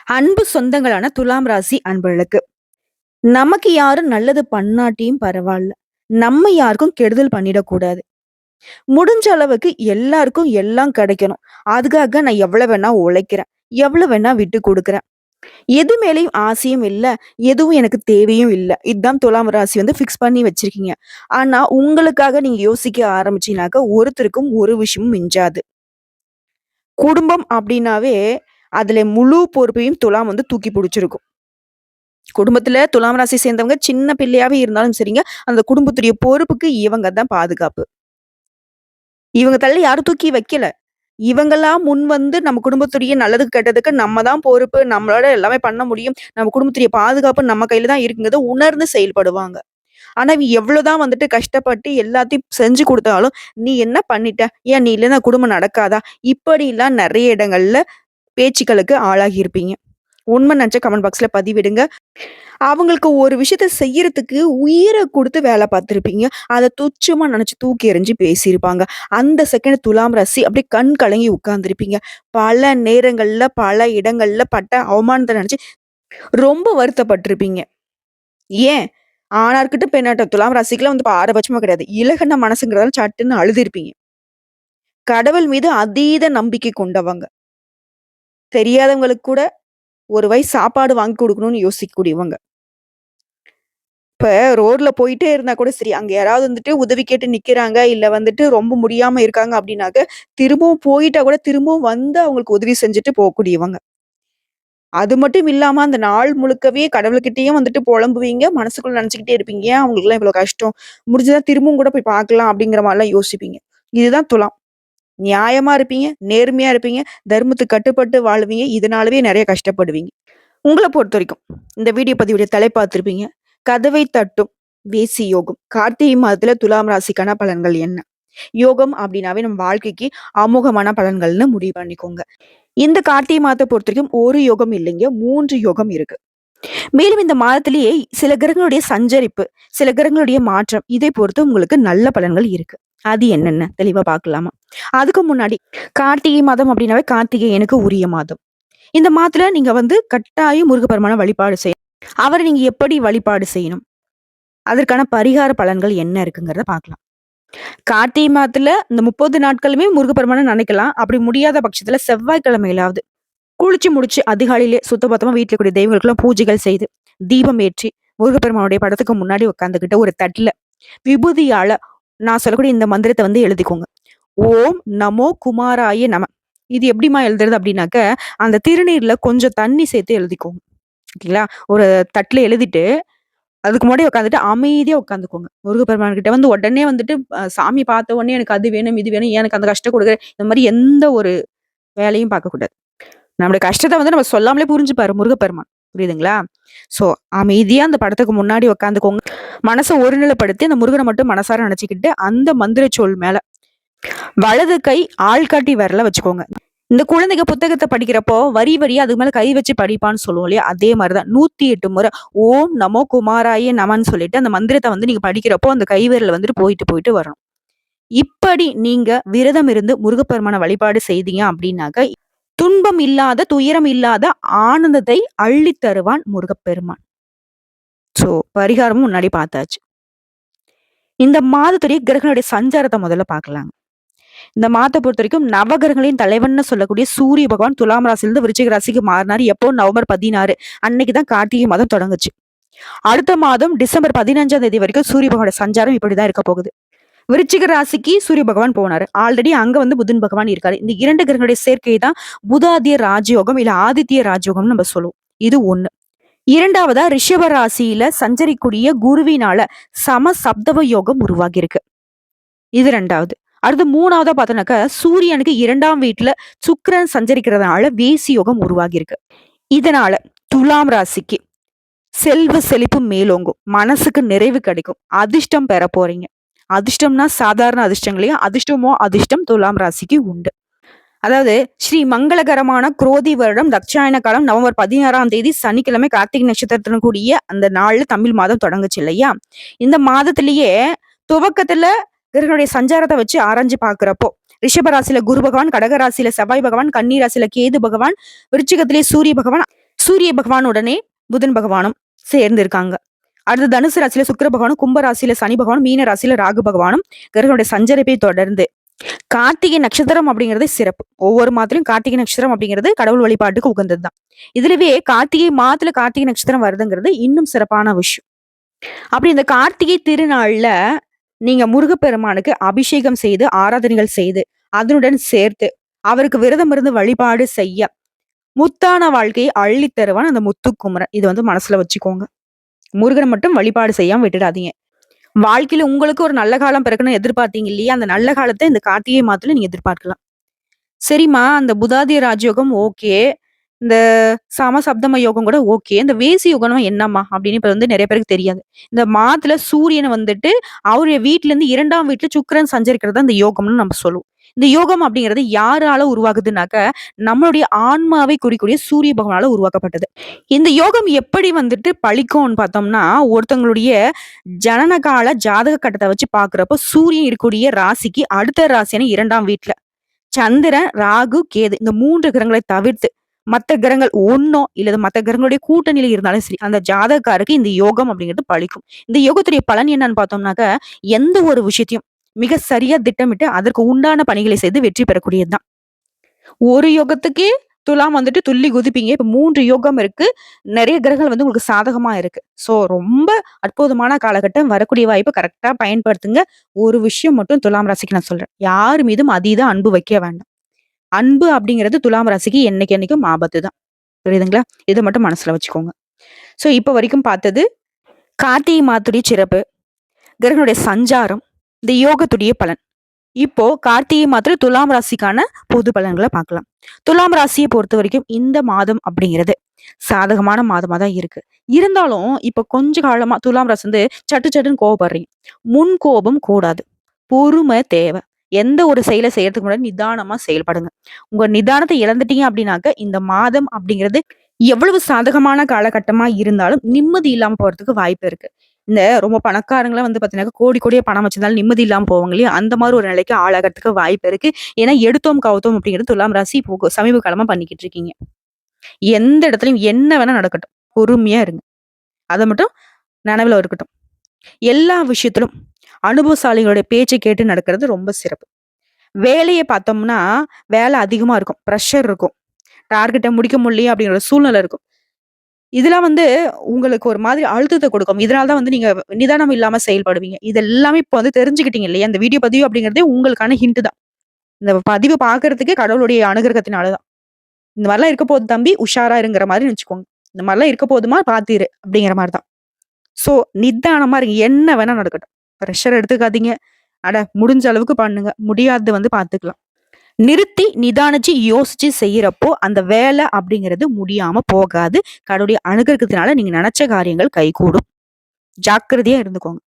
அன்பு சொந்தங்களான துலாம் ராசி அன்பர்களுக்கு, நமக்கு யாரும் நல்லது பண்ணாட்டியும் பரவால்ல. நம்ம யாருக்கும் கெடுதல் பண்ணிடக்கூடாது. முடிஞ்ச அளவுக்கு எல்லாருக்கும் எல்லாம் கிடைக்கணும். அதுக்காக நான் எவ்வளவு வேணா உழைக்கிறேன். எவ்வளவு வேணா விட்டு குடுக்குறேன். எது மேலயும் ஆசையும் இல்ல. எதுவும் எனக்கு தேவையும் இல்ல. இதான் துலாம் ராசி ஃபிக்ஸ் பண்ணி வச்சிருக்கீங்க. ஆனா, உங்களுக்காக நீங்க யோசிக்க ஆரம்பிச்சீங்கனாக்க, ஒருத்தருக்கும் ஒரு விஷயமும் மிஞ்சாது. குடும்பம் அப்டின்னாவே, அதுல முழு பொறுப்பையும் துலாம் தூக்கி புடிச்சிருக்கும். குடும்பத்துல துலாம் ராசி சேர்ந்தவங்க சின்ன பிள்ளையாவே இருந்தாலும் சரிங்க, அந்த குடும்பத்துடைய பொறுப்புக்கு இவங்க தான் பாதுகாப்பு. இவங்க தள்ள யாரும் தூக்கி வைக்கல. இவங்களா முன் வந்து நம்ம குடும்பத்துடைய நல்லதுக்கு, கெட்டதுக்கு நம்ம தான் பொறுப்பு. நம்மளால எல்லாமே பண்ண முடியும். நம்ம குடும்பத்துடைய பாதுகாப்பு நம்ம கையில தான் இருக்குங்கிறத உணர்ந்து செயல்படுவாங்க. ஆனா, இவங்க எவ்வளோதான் கஷ்டப்பட்டு எல்லாத்தையும் செஞ்சு குடுத்தாலும், "நீ என்ன பண்ணிட்ட? ஏன் நீ இல்லன்னா குடும்பம் நடக்காதா?" இப்படிலாம் நெறைய இடங்கள்ல பேச்சுக்களுக்கு ஆளாகியிருப்பீங்க. உண்மை நெனச்சா கமெண்ட் பாக்ஸ்ல பதிவிடுங்க. அவங்களுக்கு ஒரு விஷயத்த செய்யறதுக்கு உயிர குடுத்து வேல பார்த்திருப்பீங்க. அத துச்சமா நெனச்சு தூக்கி எறிஞ்சு பேசியிருப்பாங்க. அந்த செகண்ட் துலாம் ராசி அப்படியே கண் கலங்கி உட்கார்ந்திருப்பீங்க. பல நேரங்கள்ல, பல இடங்கள்ல பட்ட அவமானத்த நெனச்சு ரொம்ப வருத்தப்பட்டுருப்பீங்க. ஏன்? ஆணா இருக்கட்டும், பெண்ணா இருக்கட்டும் துலாம் ராசிக்குலாம் பாரபட்சமா கிடையாது. இலகுன மனசுங்கிறதால சட்டுன்னு அழுதிருப்பீங்க. கடவுள் மீது அதீத நம்பிக்கை கொண்டவங்க. தெரியாதவங்களுக்கு கூட ஒரு வாய் சாப்பாடு வாங்கி குடுக்கணும்னு யோசிக்கக்கூடியவங்க. இப்ப ரோட்ல போயிட்டே இருந்தா கூட சரி, அங்க யாராவது உதவி கேட்டு நிக்கிறாங்க, இல்ல ரொம்ப முடியாம இருக்காங்க அப்டின்னாக்க, திரும்பவும் போயிட்டா கூட திரும்பவும் வந்து அவங்களுக்கு உதவி செஞ்சுட்டு போகக்கூடியவங்க. அது மட்டும் இல்லாம அந்த நாள் முழுக்கவே கடவுள்கிட்டயும் புலம்புவீங்க, மனசுக்குள்ள நெனச்சுக்கிட்டே இருப்பீங்க. ஏன் அவங்களுக்குலாம் இவ்ளோ கஷ்டம்? முடிஞ்சதா திரும்பவும் கூட போய் பார்க்கலாம் அப்டிங்கிற மாரிலாம் யோசிப்பீங்க. இதுதான் துலாம். நியாயமா இருப்பீங்க, நேர்மையா இருப்பீங்க, தர்மத்துக்கு கட்டுப்பட்டு வாழுவீங்க. இதனாலவே நெறைய கஷ்டப்படுவீங்க. உங்கள பொறுத்தவரைக்கும், இந்த வீடியோ பதிவுடைய தலைப்பு பார்த்திருப்பீங்க. கதவை தட்டும் வேசி யோகம். கார்த்திகை மாதத்துல துலாம் ராசிக்கான பலன்கள் என்ன? யோகம் அப்டின்னாவே நம்ம வாழ்க்கைக்கு அமோகமான பலன்கள்னு முடிவு பண்ணிக்கோங்க. இந்த கார்த்திகை மாதத்த பொறுத்தவரைக்கும் ஒரு யோகம் இல்லைங்க. 3 யோகம் இருக்கு. மேலும் இந்த மாதத்திலேயே சில கிரகங்களுடைய சஞ்சரிப்பு, சில கிரகங்களுடைய மாற்றம் இதை பொறுத்து உங்களுக்கு நல்ல பலன்கள் இருக்கு. அது என்னென்ன தெளிவா பார்க்கலாமா? அதுக்கு முன்னாடி கார்த்திகை மாதம் அப்டின்னாவே கார்த்திகேயனுக்கு உரிய மாதம். இந்த மாதத்துல நீங்க கட்டாயம் முருகப்பெருமான வழிபாடு செய்யணும். அவர நீங்க எப்படி வழிபாடு செய்யணும்? அதற்கான பரிகார பலன்கள் என்ன இருக்குங்கிறத பார்க்கலாம். கார்த்திகை மாதத்துல இந்த 30 நாட்களுமே முருகப்பெருமான நினைக்கலாம். அப்படி முடியாத பட்சத்துல செவ்வாய்க்கிழமையிலாவது குளிச்சு முடிச்சு அதிகாலையிலே சுத்தபத்தமா வீட்ல இருக்கக்கூடிய தெய்வங்களுக்கெல்லாம் பூஜைகள் செய்து, தீபம் ஏற்றி, முருகப்பெருமானுடைய படத்துக்கு முன்னாடி உட்கார்ந்துகிட்டு ஒரு தட்டுல விபூதியால நான் சொல்லக்கூடிய இந்த மந்திரத்த எழுதிக்கோங்க. ஓம் நமோ குமாராய நம. இது எப்படிம்மா எழுதுறது அப்படின்னாக்க, அந்த திருநீர்ல கொஞ்சம் தண்ணி சேர்த்து எழுதிக்கோங்க. ஓகேங்களா? ஒரு தட்டுல எழுதிட்டு அதுக்கு முன்னாடி உட்காந்துட்டு அமைதியா உட்காந்துக்கோங்க. முருகப்பெருமான் கிட்ட உடனே சாமி பார்த்த உடனே எனக்கு அது வேணும், இது வேணும், ஏன் எனக்கு அந்த கஷ்டம் குடுக்குற, இந்த மாரி எந்த ஒரு வேலையும் பார்க்கக்கூடாது. நம்முடைய கஷ்டத்த நம்ம சொல்லாமலே புரிஞ்சுப்பாரு முருகப்பெருமான். புரியுதுங்களா? சோ அமைதியா அந்த படத்துக்கு முன்னாடி உட்காந்துக்கோங்க. மனச ஒருநிலைப்படுத்தி அந்த முருகன மட்டும் மனசார நினைச்சுக்கிட்டு, அந்த மந்திர சொல் மேல வலது கை ஆள்காட்டி விரல வச்சுக்கோங்க. இந்த குழந்தைங்க புத்தகத்த படிக்கிறப்போ, வரி வரியா அதுக்கு மேல கை வச்சு படிப்பான்னு சொல்லுவோம் இல்லையா? அதே மாரிதான் 108 முறை ஓம் நமோ குமாராய நமன்னு சொல்லிட்டு அந்த மந்திரத்த நீங்க படிக்கிறப்போ, அந்த கை விரல் போயிட்டு போயிட்டு வரணும். இப்படி நீங்க விரதம் இருந்து முருகப்பெருமான வழிபாடு செய்தீங்க அப்படின்னாக்க, துன்பம் இல்லாத, துயரம் இல்லாத ஆனந்தத்தை அள்ளித் தருவான் முருகப்பெருமான். சோ பரிகாரமும் முன்னாடி பார்த்தாச்சு. இந்த மாதத்துடைய கிரகங்களுடைய சஞ்சாரத்த முதல்ல பார்க்கலாங்க. இந்த மாதத்தை பொறுத்தவரைக்கும் நவகிரகங்களின் தலைவன்னு சொல்லக்கூடிய சூரிய பகவான் துலாம் ராசியிலிருந்து விருச்சிக ராசிக்கு மாறினாரு. எப்போ? நவம்பர் 16 அன்னைக்கு தான் கார்த்திகை மாதம் தொடங்குச்சு. அடுத்த மாதம் டிசம்பர் 15ஆம் தேதி வரைக்கும் சூரிய பகவானோட சஞ்சாரம் இப்படிதான் இருக்க போகுது. விருச்சிக ராசிக்கு சூரிய பகவான் போனாரு. ஆல்ரெடி அங்க புதன் பகவான் இருக்காரு. இந்த 2 கிரகங்களுடைய சேர்க்கை தான் புதாதிய ராஜயோகம் இல்ல ஆதித்ய ராஜயோகம்னு நம்ம சொல்லுவோம். இது 1. இரண்டாவதா ரிஷப ராசியில சஞ்சரிக்கூடிய குருவினால சம சப்தவ யோகம் உருவாகி இருக்கு. இது 2வது. அடுத்து 3வதா பார்த்தோம்னாக்க சூரியனுக்கு 2ஆம் வீட்டுல சுக்கிரன் சஞ்சரிக்கிறதுனால வேசி யோகம் உருவாகி இருக்கு. இதனால துலாம் ராசிக்கு செல்வ செழிப்பு மேலோங்கும், மனசுக்கு நிறைவு கிடைக்கும், அதிர்ஷ்டம் பெற போறீங்க. அதிர்ஷ்டம்னா சாதாரண அதிர்ஷ்டங்களையும் அதிர்ஷ்டமோ அதிர்ஷ்டம் துலாம் ராசிக்கு உண்டு. அதாவது ஸ்ரீ மங்களகரமான குரோதி வருடம் தட்சாயன காலம் நவம்பர் 16ஆம் தேதி சனிக்கிழமை கார்த்திகை நட்சத்திரத்துடன் கூடிய அந்த நாள்ல தமிழ் மாதம் தொடங்குச்சு இல்லையா? இந்த மாதத்திலேயே துவக்கத்துல கிரகங்களுடைய சஞ்சாரத்தை வச்சு ஆராய்ஞ்சு பாக்குறப்போ ரிஷப ராசியில குரு பகவான், கடக ராசியில செவ்வாய் பகவான், கன்னி ராசியில கேது பகவான், விருச்சிகத்திலே சூரிய பகவான், சூரிய பகவானுடனே புதன் பகவானும் சேர்ந்து இருக்காங்க. அடுத்து தனுசு ராசியில சுக்கிர பகவானும், கும்ப ராசியில சனி பகவானும், மீன ராசியில ராகு பகவானும் கிரகங்களுடைய சஞ்சரிப்பை தொடர்ந்து கார்த்திகை நட்சத்திரம் அப்படிங்கிறது சிறப்பு. ஒவ்வொரு மாதத்திலும் கார்த்திகை நட்சத்திரம் அப்படிங்கிறது கடவுள் வழிபாட்டுக்கு உகந்ததுதான். இதுலவே கார்த்திகை மாதத்துல கார்த்திகை நட்சத்திரம் வருதுங்கிறது இன்னும் சிறப்பான விஷயம். அப்படி இந்த கார்த்திகை திருநாள்ல நீங்க முருகப்பெருமானுக்கு அபிஷேகம் செய்து, ஆராதனைகள் செய்து, அதனுடன் சேர்த்து அவருக்கு விரதம் இருந்து வழிபாடு செய்ய, முத்தான வாழ்க்கையை அள்ளித் தருவான் அந்த முத்துக்குமரன். இது வந்து மனசுல வச்சுக்கோங்க. முருகனை மட்டும் வழிபாடு செய்யாம விட்டுடாதீங்க. வாழ்க்கையில உங்களுக்கு ஒரு நல்ல காலம் பிறக்கணும்னு எதிர்பார்த்தீங்க இல்லையா? அந்த நல்ல காலத்த இந்த கார்த்திகை மாதத்துல நீங்க எதிர்பார்க்கலாம். சரிம்மா, அந்த புதாதிய ராஜயோகம் ஓகே. இந்த சமசப்தம யோகம் கூட ஓகே. இந்த வேசி யோகம்னா என்னம்மா? அப்படின்னு இப்ப வந்து நெறைய பேருக்கு தெரியாது. இந்த மாதத்துல சூரியன் வந்துட்டு அவருடைய வீட்ல இருந்து 2ஆம் வீட்ல சுக்கிரன் சஞ்சரிக்கிறது தான் இந்த யோகம்னு நம்ம சொல்லுவோம். இந்த யோகம் அப்படிங்கிறது யாரால உருவாகுதுனாக்க, நம்மளுடைய ஆன்மாவை குறிக்கூடிய சூரிய பகவானால உருவாக்கப்பட்டது. இந்த யோகம் எப்படி வந்துட்டு பலிக்கும்னு பார்த்தோம்னா, ஒருத்தவங்களுடைய ஜனன கால ஜாதக கட்டத்த வச்சு பார்க்கிறப்போ, சூரியன் இருக்கக்கூடிய ராசிக்கு அடுத்த ராசியான 2ஆம் வீட்ல, சந்திரன், ராகு, கேது இந்த 3 கிரகங்களை தவிர்த்து மத்த கிரகங்கள் ஒண்ணோ இல்ல மத்த கிரகங்களுடைய கூட்டணியில இருந்தாலும் சரி, அந்த ஜாதகக்காரருக்கு இந்த யோகம் அப்படிங்கிறது பலிக்கும். இந்த யோகத்துடைய பலன் என்னன்னு பார்த்தோம்னாக்க, எந்த ஒரு விஷயத்தையும் மிக சரியா திட்டமிட்டு அதற்கு உண்டான பணிகளை செய்து வெற்றி பெறக்கூடியதுதான். ஒரு யோகத்துக்கே துலாம் வந்துட்டு துள்ளி குதிப்பீங்க. இப்ப 3 யோகம் இருக்கு. நெறைய கிரகங்கள் வந்து உங்களுக்கு சாதகமா இருக்கு. சோ ரொம்ப அற்புதமான காலகட்டம். வரக்கூடிய வாய்ப்ப கரெக்ட்டா பயன்படுத்துங்க. ஒரு விஷயம் மட்டும் துலாம் ராசிக்கு நான் சொல்றேன். யார் மீதும் அதீத அன்பு வைக்க வேண்டாம். அன்பு அப்படிங்கிறது துலாம் ராசிக்கு என்னைக்கும் ஆபத்து தான். புரியுதுங்களா? இத மட்டும் மனசுல வச்சுக்கோங்க. சோ இப்ப வரைக்கும் பார்த்தது கார்த்திகை மாதத்துடைய சிறப்பு, கிரகங்களுடைய சஞ்சாரம், இந்த யோகத்துடைய பலன். இப்போ கார்த்திகை மாதத்துல துலாம் ராசிக்கான பொது பலன்களை பார்க்கலாம். துலாம் ராசியை பொறுத்த வரைக்கும் இந்த மாதம் அப்படிங்கிறது சாதகமான மாதமா தான் இருக்கு. இருந்தாலும் இப்ப கொஞ்ச காலமா துலாம் ராசி வந்து சட்டு சட்டுன்னு கோவப்படுறீங்க. முன் கோபம் கூடாது. பொறுமை தேவை. எந்த ஒரு செயலை செய்யறதுக்கு முன்னாடி நிதானமா செயல்படுங்க. உங்க நிதானத்தை இழந்துட்டீங்க அப்படின்னாக்க இந்த மாதம் அப்படிங்கிறது எவ்வளவு சாதகமான காலகட்டமா இருந்தாலும் நிம்மதி இல்லாம போறதுக்கு வாய்ப்பு இருக்கு. இந்த ரொம்ப பணக்காரங்களாம் வந்து பாத்தீங்கன்னா கோடி கோடியா பணம் வச்சிருந்தாலும் நிம்மதி இல்லாம போவாங்க இல்லையா? அந்த மாதிரி ஒரு நிலைக்கு ஆளாகிறதுக்கு வாய்ப்பு இருக்கு. ஏன்னா எடுத்தோம் கவுத்தோம் அப்படிங்கிறது துலாம் ராசி இப்போ சமீப காலமா பண்ணிக்கிட்டு இருக்கீங்க. எந்த இடத்துலயும் என்ன வேணா நடக்கட்டும். பொறுமையா இருங்க. அத மட்டும் நனவுல இருக்கட்டும். எல்லா விஷயத்திலும் அனுபவசாலிகளுடைய பேச்சை கேட்டு நடக்கிறது ரொம்ப சிறப்பு. வேலைய பார்த்தோம்னா, வேலை அதிகமா இருக்கும். பிரஷர் இருக்கும். டார்கெட்ட முடிக்க முடியலையே அப்படிங்கிற சூழ்நிலை இருக்கும். இதெல்லாம் வந்து உங்களுக்கு ஒரு மாதிரி அழுத்தத்த கொடுக்கும். இதனால தான் வந்து நீங்க நிதானம் இல்லாம செயல்படுவீங்க. இது எல்லாமே இப்ப வந்து தெரிஞ்சுக்கிட்டீங்க இல்லையா? இந்த வீடியோ பதிவு அப்படிங்கிறதே உங்களுக்கான ஹிண்ட் தான். இந்த பதிவு பார்க்கறதுக்கே கடவுளுடைய அனுகிரகத்தினால தான். இந்த மாரிலாம் இருக்க போகுது தம்பி, உஷாரா இருங்கிற மாரி வச்சுக்கோங்க. இந்த மாரிலாம் இருக்க போதுமா பார்த்து இரு அப்படிங்கிற மாரி தான். சோ நிதானமா இருங்க. என்ன வேணா நடக்கட்டும். பிரஷர் எடுத்துக்காதீங்க. அட முடிஞ்ச அளவுக்கு பண்ணுங்க. முடியாதது வந்து பார்த்துக்கலாம். நிறுத்தி நிதானிச்சு யோசிச்சு செய்யறப்போ அந்த வேலை அப்படிங்கிறது முடியாம போகாது. கடவுளுடைய அனுகிரகத்தினால நீங்க நினைச்ச காரியங்கள் கைகூடும். ஜாக்கிரதையா இருந்துக்கோங்க.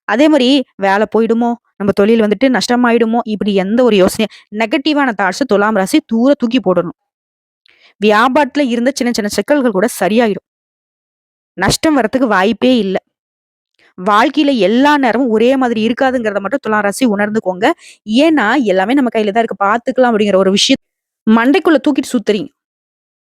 அதே மாரி வேலை போயிடுமோ, நம்ம தொழில் வந்துட்டு நஷ்டமாயிடுமோ, இப்படி எந்த ஒரு யோசனையும் நெகட்டிவான தாட்ஸ துலாம் ராசி தூர தூக்கி போடணும். வியாபாரத்துல இருந்த சின்ன சின்ன சிக்கல்கள் கூட சரியாயிடும். நஷ்டம் வரத்துக்கு வாய்ப்பே இல்ல. வாழ்க்கையில எல்லா நேரமும் ஒரே மாதிரி இருக்காதுங்கிறத மட்டும் துலாம் ராசி உணர்ந்துக்கோங்க. ஏன்னா, எல்லாமே நம்ம கையில தான் இருக்கு. பார்த்துக்கலாம் அப்படிங்கிற ஒரு விஷயம் மண்டைக்குள்ள தூக்கிட்டு சுத்துறீங்க.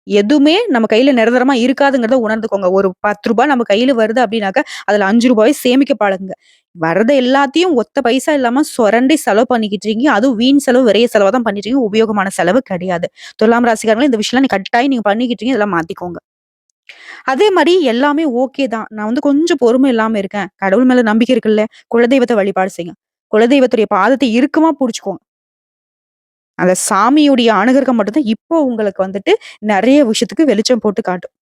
எதுவுமே நம்ம கையில நிரந்தரமா இருக்காதுங்கிறத உணர்ந்துக்கோங்க. ஒரு ரூ. 10 நம்ம கையில வருது அப்படின்னாக்க, அதுல ரூ. 5 சேமிக்க பழகுங்க. வர்றத எல்லாத்தையும் ஒத்த பைசா இல்லாம சொரண்டி செலவு பண்ணிக்கிட்டு இருக்கீங்க. அதுவும் வீண் செலவு, விரைய செலவா தான் பண்ணிட்டு இருக்கீங்க. உபயோகமான செலவு கிடையாது. துலாம் ராசிக்காரங்களே இந்த விஷயம்லாம் கட்டாயம் நீங்க பண்ணிக்கிட்டு இருக்கீங்க. இதெல்லாம் மாத்திக்கோங்க. அதே மாரி எல்லாமே ஓகே தான். நான் வந்து கொஞ்சம் பொறுமை இல்லாம இருக்கேன். கடவுள் மேல நம்பிக்கை இருக்குல்ல. குலதெய்வத்த வழிபாடு செய்யுங்க. குலதெய்வத்துடைய பாதத்தை இறுக்கமா புடிச்சுக்கோங்க. அந்த சாமியுடைய அனுகிரகம் மட்டும் தான் இப்போ உங்களுக்கு வந்துட்டு நெறைய விஷயத்துக்கு வெளிச்சம் போட்டு காட்டும்.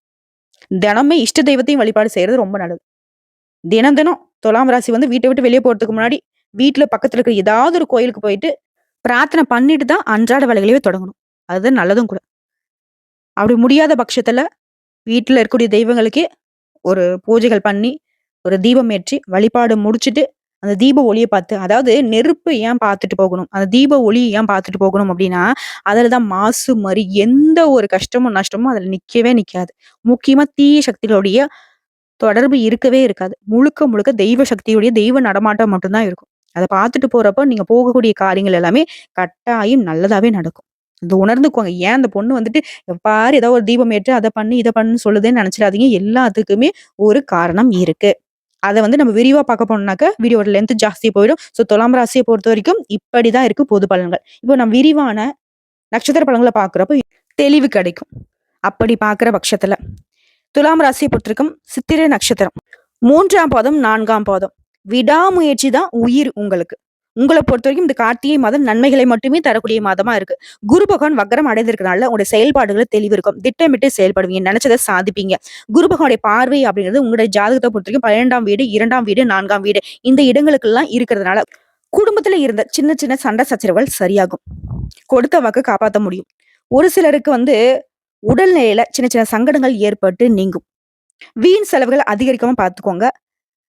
தினமே இஷ்ட தெய்வத்தையும் வழிபாடு செய்யறது ரொம்ப நல்லது. தினம் தினம் துலாம் ராசி வந்து வீட்ட விட்டு வெளிய போறதுக்கு முன்னாடி, வீட்ல பக்கத்துல இருக்க ஏதாவது ஒரு கோயிலுக்கு போயிட்டு, பிரார்த்தனை பண்ணிட்டு தான் அன்றாட வேலைகளையே தொடங்கணும். அதுதான் நல்லதும் கூட. அப்படி முடியாத பட்சத்துல, வீட்ல இருக்கக்கூடிய தெய்வங்களுக்கே ஒரு பூஜைகள் பண்ணி, ஒரு தீபம் ஏற்றி, வழிபாடு முடிச்சுட்டு, அந்த தீப ஒளிய பார்த்து அதாவது நெருப்பு ஏன் பார்த்துட்டு போகணும்? அந்த தீப ஒளி ஏன் பார்த்துட்டு போகணும் அப்டின்னா, அதுல தான் மாசு, மறி எந்த ஒரு கஷ்டமும், நஷ்டமும் அதுல நிக்கவே நிக்காது. முக்கியமா தீய சக்திகளுடைய தொடர்பு இருக்கவே இருக்காது. முழுக்க, முழுக்க தெய்வ சக்தியுடைய தெய்வ நடமாட்டம் மட்டும் தான் இருக்கும். அத பார்த்துட்டு போறப்போ, நீங்க போகக்கூடிய காரியங்கள் எல்லாமே கட்டாயம் நல்லதாவே நடக்கும். இத உணர்ந்துக்கோங்க. ஏன் அந்த பொண்ணு வந்துட்டு பாரு ஏதோ ஒரு தீபம் ஏற்று அத பண்ணு, இத பண்ணுன்னு சொல்லுதேன்னு நெனச்சிடாதீங்க. எல்லாத்துக்குமே ஒரு காரணம் இருக்கு. அத வந்து நம்ம விரிவா பார்க்க போனோம்னாக்க, வீடியோட லென்த் ஜாஸ்தி போயிடும். துலாம் ராசிய பொறுத்தவரைக்கும் இப்படிதான் இருக்கு பொது பலன்கள். இப்போ நான் விரிவான நட்சத்திர பலன்கள பார்க்குறப்போ தெளிவு கிடைக்கும். அப்படி பார்க்குற பட்சத்துல, துலாம் ராசிய பொறுத்தவரைக்கும் சித்திரை நட்சத்திரம். 3ஆம் பாதம், 4ஆம் பாதம். விடாமுயற்சி தான் உயிர் உங்களுக்கு. உங்கள பொறுத்தவரைக்கும் இந்த கார்த்திகை மாதம் நன்மைகளை மட்டுமே தரக்கூடிய மாதமா இருக்கு. குரு பகவான் வக்ரம் அடைந்திருக்கிறனால உங்களுடைய செயல்பாடுகள்ல தெளிவு இருக்கும். திட்டமிட்டு செயல்படுவீங்க. நெனச்சத சாதிப்பீங்க. குரு பகவானுடைய பார்வை அப்படிங்கிறது உங்களுடைய ஜாதகத்த பொறுத்தவரைக்கும் 12ஆம் வீடு, 2ஆம் வீடு, 4ஆம் வீடு இந்த இடங்களுக்கெல்லாம் இருக்கிறதுனால, குடும்பத்துல இருந்த சின்ன சின்ன சண்டை சச்சரவுகள் சரியாகும். கொடுத்த வாக்க காப்பாத்த முடியும். ஒரு சிலருக்கு வந்து உடல்நிலையில சின்ன சின்ன சங்கடங்கள் ஏற்பட்டு நீங்கும். வீண் செலவுகள் அதிகரிக்காம பார்த்துக்கோங்க.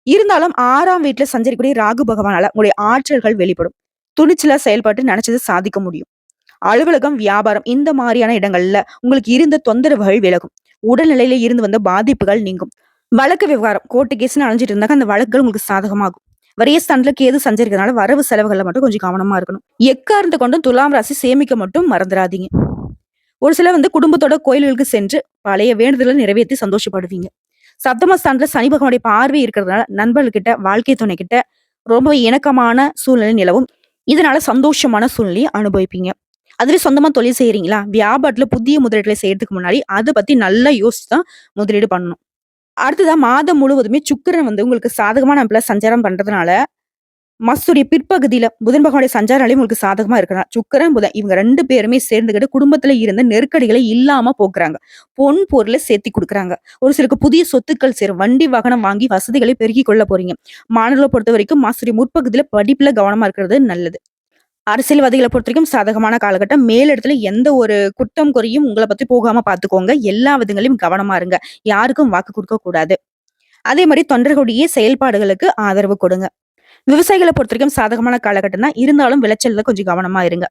இருந்தாலும் 6ஆம் வீட்ல சஞ்சரிக்கக்கூடிய ராகு பகவானால உங்களுடைய ஆற்றல்கள் வெளிப்படும். துணிச்சலா செயல்பட்டு நினைச்சத சாதிக்க முடியும். அலுவலகம், வியாபாரம் இந்த மாரியான இடங்கள்ல உங்களுக்கு இருந்த தொந்தரவுகள் விலகும். உடல்நிலையில இருந்து வந்த பாதிப்புகள் நீங்கும். வழக்கு விவகாரம், கோர்ட்டு கேஸ்ன்னு அலைஞ்சிட்டு இருந்தாக்க அந்த வழக்குகள் உங்களுக்கு சாதகமாகும். விரயஸ்தானத்துல கேது சஞ்சரிக்கிறதுனால வரவு செலவுகள்ல மட்டும் கொஞ்சம் கவனமா இருக்கணும். எக்காரணத்தை கொண்டும் துலாம் ராசி சேமிக்க மட்டும் மறந்துடாதீங்க. ஒரு சிலர் வந்து குடும்பத்தோட கோயில்களுக்கு சென்று பழைய வேண்டுதலை நிறைவேற்றி சந்தோஷப்படுவீங்க. சப்தமஸ்தானத்துல சனி பகவானுடைய பார்வை இருக்கிறதுனால நண்பர்கள்கிட்ட, வாழ்க்கை துணை கிட்ட ரொம்ப இணக்கமான சூழ்நிலை நிலவும். இதனால சந்தோஷமான சூழ்நிலையை அனுபவிப்பீங்க. அதுவே சொந்தமா தொழில் செய்யறீங்களா? வியாபாரத்துல புதிய முதலீடுகளை செய்யறதுக்கு முன்னாடி அதை பத்தி நல்லா யோசிச்சு தான் முதலீடு பண்ணணும். அடுத்ததா மாதம் முழுவதுமே சுக்கிரன் வந்து உங்களுக்கு சாதகமான அமைப்புல சஞ்சாரம் பண்றதுனால மாசத்துடைய பிற்பகுதியில புதன் பகவானுடைய சஞ்சாரம் உங்களுக்கு சாதகமா இருக்கிறார். சுக்கிரன், புதன் இவங்க 2 பேருமே சேர்ந்துகிட்டு குடும்பத்துல இருந்த நெருக்கடிகளை இல்லாம போக்குறாங்க. பொன் பொருளை சேர்த்தி குடுக்குறாங்க. ஒரு சிலருக்கு புதிய சொத்துக்கள் சேரும். வண்டி வாகனம் வாங்கி வசதிகளை பெருக்கிக் கொள்ள போறீங்க. மாணவர்களை பொறுத்த வரைக்கும் மாசத்துடைய முற்பகுதியில படிப்புல கவனமா இருக்கிறது நல்லது. அரசியல்வாதிகளை பொறுத்த வரைக்கும் சாதகமான காலகட்டம். மேலிடத்துல எந்த ஒரு குற்றம் குறையும் உங்களை பத்தி போகாம பாத்துக்கோங்க. எல்லா விதங்களையும் கவனமா இருங்க. யாருக்கும் வாக்கு கொடுக்க கூடாது. அதே மாதிரி தொண்டர்களுடைய செயல்பாடுகளுக்கு ஆதரவு கொடுங்க. விவசாயிகளை பொறுத்தவரைக்கும் சாதகமான காலகட்டம் தான். இருந்தாலும் விளைச்சல்ல கொஞ்சம் கவனமா இருங்க.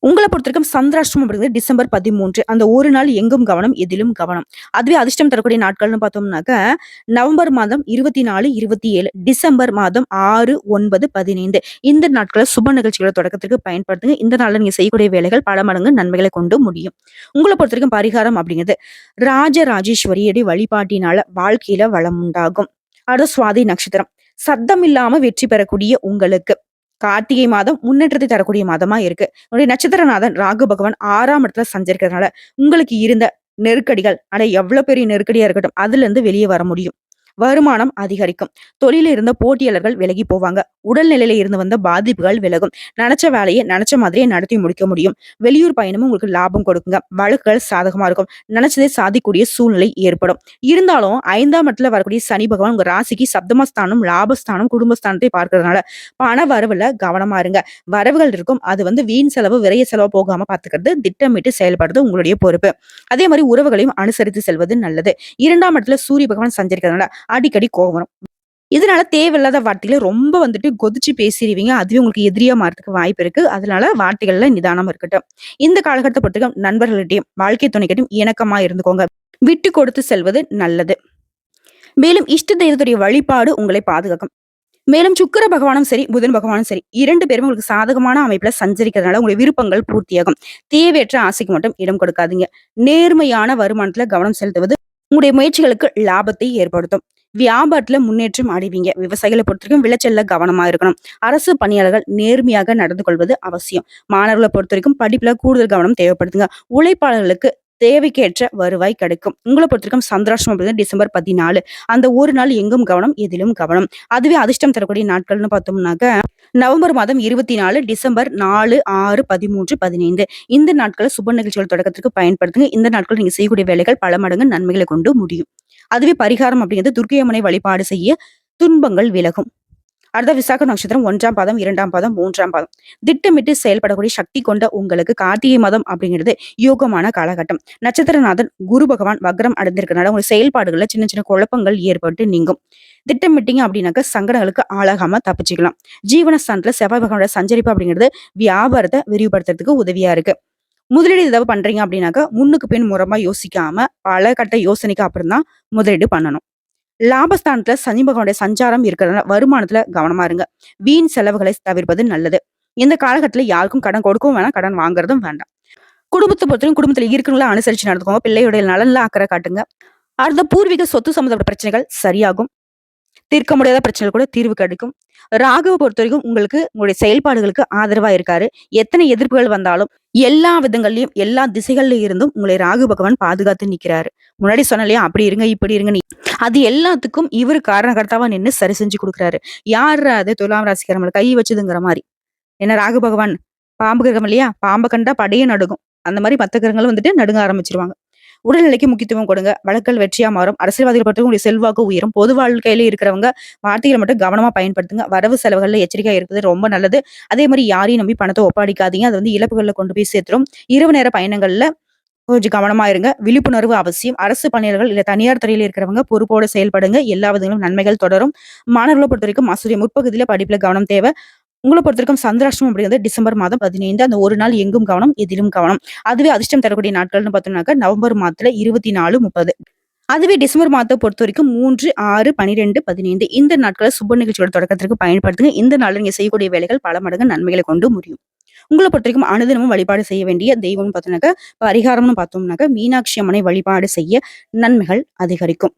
உங்கள பொறுத்தவரைக்கும் சந்திராஷ்டமம் அப்படிங்கிறது டிசம்பர் 13. அந்த ஒரு நாள் எங்கும் கவனம், எதிலும் கவனம். அதுவே அதிர்ஷ்டம் தரக்கூடிய நாட்கள்னு பார்த்தோம்னாக்க, நவம்பர் மாதம் 24, 27, டிசம்பர் மாதம் 6, 9, 15 இந்த நாட்கள சுப நிகழ்ச்சிகள தொடக்கத்திற்கு பயன்படுத்துங்க. இந்த நாள்ல நீங்க செய்யக்கூடிய வேலைகள் பல மடங்கு நன்மைகளை கொண்டு முடியும். உங்கள பொறுத்தவரைக்கும் பரிகாரம் அப்படிங்கிறது ராஜராஜேஸ்வரியுடைய வழிபாட்டினால வாழ்க்கையில வளம் உண்டாகும். அடுத்து சுவாதி நட்சத்திரம். சத்தம் இல்லாம வெற்றி பெறக்கூடிய உங்களுக்கு கார்த்திகை மாதம் முன்னேற்றத்தை தரக்கூடிய மாதமா இருக்கு. உங்களுடைய நட்சத்திரநாதன் ராகு பகவான் 6ஆம் இடத்துல சஞ்சரிக்கிறதுனால உங்களுக்கு இருந்த நெருக்கடிகள், ஆனா எவ்வளவு பெரிய நெருக்கடியா இருக்கட்டும், அதுல இருந்து வெளியே வர முடியும். வருமானம் அதிகரிக்கும். தொழில இருந்த போட்டியாளர்கள் விலகி போவாங்க. உடல்நிலையில இருந்து வந்த பாதிப்புகள் விலகும். நினைச்ச வேலையை நினைச்ச மாதிரியே நடத்தி முடிக்க முடியும். வெளியூர் பயணமும் உங்களுக்கு லாபம் கொடுக்குங்க. வழக்குகள் சாதகமா இருக்கும். நினைச்சதை சாதிக்கூடிய சூழ்நிலை ஏற்படும். இருந்தாலும் 5ஆம் இடத்துல வரக்கூடிய சனி பகவான் உங்க ராசிக்கு சப்தமஸ்தானம், லாபஸ்தானம், குடும்பஸ்தானத்தை பார்க்கறதுனால பண வரவுல கவனமா இருங்க. வரவுகள் இருக்கும். அது வந்து வீண் செலவு, விரைய செலவு போகாம பாத்துக்கிறது, திட்டமிட்டு செயல்படுறது உங்களுடைய பொறுப்பு. அதே மாதிரி உறவுகளையும் அனுசரித்து செல்வது நல்லது. 2ஆம் இடத்துல சூரிய பகவான் சஞ்சரிக்கிறதுனால அடிக்கடி கோவம் வரும். இதனால தேவையில்லாத வார்த்தைகளை ரொம்ப வந்துட்டு கொதிச்சு பேசிடுவீங்க. அதுவே உங்களுக்கு எதிரியா மாறதுக்கு வாய்ப்பு இருக்கு. அதனால வார்த்தைகள்ல நிதானமா இருக்கட்டும். இந்த காலகட்டத்தை பொறுத்தவரைக்கும் நண்பர்களிடையும் வாழ்க்கை துணைக்கிட்டையும் இணக்கமா இருந்துக்கோங்க. விட்டு கொடுத்து செல்வது நல்லது. மேலும் இஷ்ட தெய்வத்துடைய வழிபாடு உங்களை பாதுகாக்கும். மேலும் சுக்கிர பகவானும் சரி, புதன் பகவானும் சரி 2 பேருமே உங்களுக்கு சாதகமான அமைப்புல சஞ்சரிக்கிறதுனால உங்களுடைய விருப்பங்கள் பூர்த்தியாகும். தேவையற்ற ஆசைக்கு மட்டும் இடம் கொடுக்காதீங்க. நேர்மையான வருமானத்துல கவனம் செலுத்துவது உங்களுடைய முயற்சிகளுக்கு லாபத்தை ஏற்படுத்தும். வியாபாரத்துல முன்னேற்றம் அடைவீங்க. விவசாயிகளை பொறுத்தவரைக்கும் விளைச்சல்ல கவனமா இருக்கணும். அரசு பணியாளர்கள் நேர்மையாக நடந்து கொள்வது அவசியம். மாணவர்களை பொறுத்த வரைக்கும் படிப்புல கூடுதல் கவனம் தேவைப்படுதுங்க. உழைப்பாளர்களுக்கு தேவைக்கேற்ற வருவாய் கிடைக்கும். உங்களை பொறுத்தவரைக்கும் சந்திராஷ்டமம் அப்படிங்கிறது டிசம்பர் 14. அந்த ஒரு நாள் எங்கும் கவனம், எதிலும் கவனம். அதுவே அதிர்ஷ்டம் தரக்கூடிய நாட்கள்னு பார்த்தோம்னாக்க நவம்பர் மாதம் 24, டிசம்பர் 4, 6, 13, 15 இந்த நாட்களை சுப நிகழ்ச்சிகள் தொடக்கத்திற்கு பயன்படுத்துங்க. இந்த நாட்கள் நீங்க செய்யக்கூடிய வேலைகள் பல மடங்கு நன்மைகளை கொண்டு முடியும். அதுவே பரிகாரம் அப்படிங்கிறது துர்க்கை அம்மனை வழிபாடு செய்ய துன்பங்கள் விலகும். அடுத்த விசாக நட்சத்திரம் 1ஆம் பாதம், 2ஆம் பாதம், 3ஆம் பாதம். திட்டமிட்டு செயல்படக்கூடிய சக்தி கொண்ட உங்களுக்கு கார்த்திகை மாதம் அப்படிங்கிறது யோகமான காலகட்டம். நட்சத்திரநாதன் குரு பகவான் வக்ரம் அடைந்திருக்கிறனால உங்க செயல்பாடுகள்ல சின்ன சின்ன குழப்பங்கள் ஏற்பட்டு நீங்கும். திட்டமிட்டீங்க அப்படின்னாக்க சங்கடங்களுக்கு ஆளாகாம தப்பிச்சுக்கலாம். ஜீவனஸ்தானத்துல செவ்வாய் பகவானோட சஞ்சரிப்பு அப்படிங்கிறது வியாபாரத்தை விரிவுபடுத்துறதுக்கு உதவியா இருக்கு. முதலீடு ஏதாவது பண்றீங்க அப்படின்னாக்க முன்னுக்கு பின் முறமா யோசிக்காம பல கட்ட யோசனைக்கு அப்புறம் தான் முதலீடு பண்ணணும். லாபஸ்தானத்துல சனி பகவானுடைய சஞ்சாரம் இருக்கிறதுனால வருமானத்துல கவனமா இருங்க. வீண் செலவுகளை தவிர்ப்பது நல்லது. இந்த காலகட்டத்துல யாருக்கும் கடன் கொடுக்கவும் வேணாம், கடன் வாங்குறதும் வேண்டாம். குடும்பத்த பொறுத்தவரைக்கும் குடும்பத்துல இருக்கிறவங்கள அனுசரிச்சு நடந்துக்கோங்க. பிள்ளையுடைய நலன்ல அக்கறை காட்டுங்க. அடுத்த பூர்வீக சொத்து சம்மந்தப்பட்ட பிரச்சனைகள் சரியாகும். தீர்க்க முடியாத பிரச்சனைகள் கூட தீர்வு கிடைக்கும். ராகுவ பொறுத்தவரைக்கும் உங்களுக்கு உங்களுடைய செயல்பாடுகளுக்கு ஆதரவா இருக்காரு. எத்தனை எதிர்ப்புகள் வந்தாலும் எல்லா விதங்கள்லயும், எல்லா திசைகள்ல இருந்தும் உங்களை ராகு பகவான் பாதுகாத்து நிக்கிறாரு. முன்னாடி சொன்னேன் இல்லையா? அப்படி இருங்க, இப்படி இருங்க. அது எல்லாத்துக்கும் இவரு காரணகர்த்தாவா நின்னு சரி செஞ்சு குடுக்குறாரு. யார்ரா அது துலாம் ராசிக்காரங்கள கை வச்சதுங்கிற மாரி. ஏன்னா ராகு பகவான் பாம்பு கிரகம் இல்லையா? பாம்ப கண்டா படையே நடுங்கும். அந்த மாரி மத்த கிரகங்களும் வந்துட்டு நடுங்க ஆரம்பிச்சுருவாங்க. உடல்நிலைக்கு முக்கியத்துவம் கொடுங்க. வழக்குகள் வெற்றியா மாறும். அரசியல்வாதிகள் பொறுத்தவரைக்கும் உங்களுடைய செல்வாக்கு உயரும். பொது வாழ்க்கையில இருக்கிறவங்க வார்த்தைகளை மட்டும் கவனமா பயன்படுத்துங்க. வரவு செலவுகள்ல எச்சரிக்கையா இருக்குது ரொம்ப நல்லது. அதே மாரி யாரையும் நம்பி பணத்த ஒப்படைக்காதீங்க. அது வந்து இழப்புகள்ல கொண்டு போய் சேர்த்துரும். இரவு நேர பயணங்கள்ல கொஞ்சம் கவனமா இருங்க. விழிப்புணர்வு அவசியம். அரசு பணியாளர்கள் இல்ல தனியார் துறையில இருக்கிறவங்க பொறுப்போட செயல்படுங்க. எல்லா விதங்களும் நன்மைகள் தொடரும். மாணவர்களை பொறுத்தவரைக்கும் ஆசிரியர் முற்பகுதியில படிப்புல கவனம் தேவை. உங்கள பொறுத்தவரைக்கும் சந்திராஷ்டமம் அப்படிங்கிறது டிசம்பர் மாதம் 15 அந்த ஒரு நாள் எங்கும் கவனம், எதிலும் கவனம். அதுவே அதிர்ஷ்டம் தரக்கூடிய நாட்கள்னு பார்த்தோம்னாக்கா நவம்பர் மாதத்துல 24, 30. அதுவே டிசம்பர் மாதத்தை பொறுத்தவரைக்கும் 3, 6, 12, 15 இந்த நாட்கள சுப நிகழ்ச்சியோட தொடக்கத்திற்கு பயன்படுத்துங்க. இந்த நாள்ல நீங்க செய்யக்கூடிய வேலைகள் பல மடங்கு நன்மைகளை கொண்டு முடியும். உங்கள பொறுத்தவரைக்கும் அனுதினமும் வழிபாடு செய்ய வேண்டிய தெய்வம்னு பார்த்தோம்னாக்கா, பரிகாரம்னு பார்த்தோம்னாக்கா, மீனாட்சி அம்மனை வழிபாடு செய்ய நன்மைகள் அதிகரிக்கும்.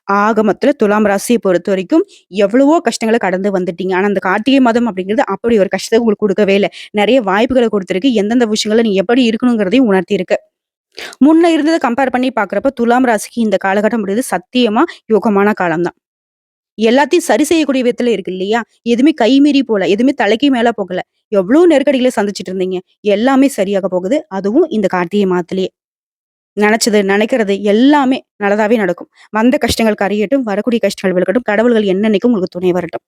ஆக மொத்தத்துல துலாம் ராசியை பொறுத்தவரைக்கும் எவ்வளவோ கஷ்டங்கள கடந்து வந்துட்டீங்க. ஆனா, அந்த கார்த்திகை மாதம் அப்படிங்கிறது அப்படி ஒரு கஷ்டத்த உங்களுக்கு குடுக்கவே இல்ல. நெறைய வாய்ப்புகள குடுத்திருக்கு. எந்தெந்த விஷயங்கள்ல நீ எப்படி இருக்கணுங்கிறதையும் உணர்த்தியிருக்கு. முன்ன இருந்தத கம்பேர் பண்ணி பார்க்கிறப்ப துலாம் ராசிக்கு இந்த காலகட்டம் முடியுது சத்தியமா யோகமான காலம் தான். எல்லாத்தையும் சரி செய்யக்கூடிய விதத்துல இருக்கு இல்லையா? எதுவுமே கைமீறி போல. எதுவுமே தலைக்கு மேல போகல. எவ்ளோ நெருக்கடிகள சந்திச்சுட்டு இருந்தீங்க. எல்லாமே சரியாக போகுது. அதுவும் இந்த கார்த்திகை மாதத்திலேயே. நெனச்சது, நெனைக்கிறது எல்லாமே நல்லதாவே நடக்கும். வந்த கஷ்டங்கள் கரையட்டும், வரக்கூடிய கஷ்டங்கள் விலகட்டும். கடவுள்கள் என்னன்னைக்கும் உங்களுக்கு துணை வரட்டும்.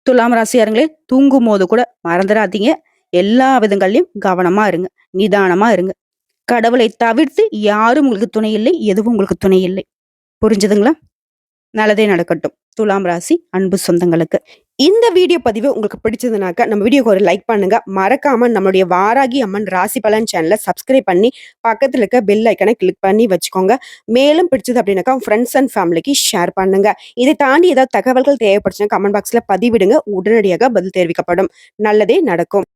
துலாம் ராசியாருங்களே, தூங்கும்போது கூட மறந்துடாதீங்க. எல்லா விதங்கள்லயும் கவனமா இருங்க. நிதானமா இருங்க. கடவுளை தவிர்த்து யாரும் உங்களுக்கு துணை இல்லை. எதுவும் உங்களுக்கு துணை இல்லை. புரிஞ்சுதுங்களா? நல்லதே நடக்கட்டும். துலாம் ராசி அன்பு சொந்தங்களுக்கு. இந்த வீடியோ பதிவு உங்களுக்கு பிடிச்சதுனாக்க நம்ம வீடியோக்கு ஒரு லைக் பண்ணுங்க. மறக்காம நம்மளுடைய வாராகி அம்மன் ராசி பலன் சேனலை சப்ஸ்கிரைப் பண்ணி பக்கத்துல இருக்க பெல் ஐக்கனை கிளிக் பண்ணி வச்சுக்கோங்க. மேலும் பிடிச்சது அப்படின்னாக்கா ஃப்ரெண்ட்ஸ் அண்ட் ஃபேமிலிக்கு ஷேர் பண்ணுங்க. இதை தாண்டி ஏதாவது தகவல்கள் தேவைப்படுச்சுன்னா கமெண்ட் பாக்ஸ்ல பதிவிடுங்க. உடனடியாக பதில் தெரிவிக்கப்படும். நல்லதே நடக்கும்.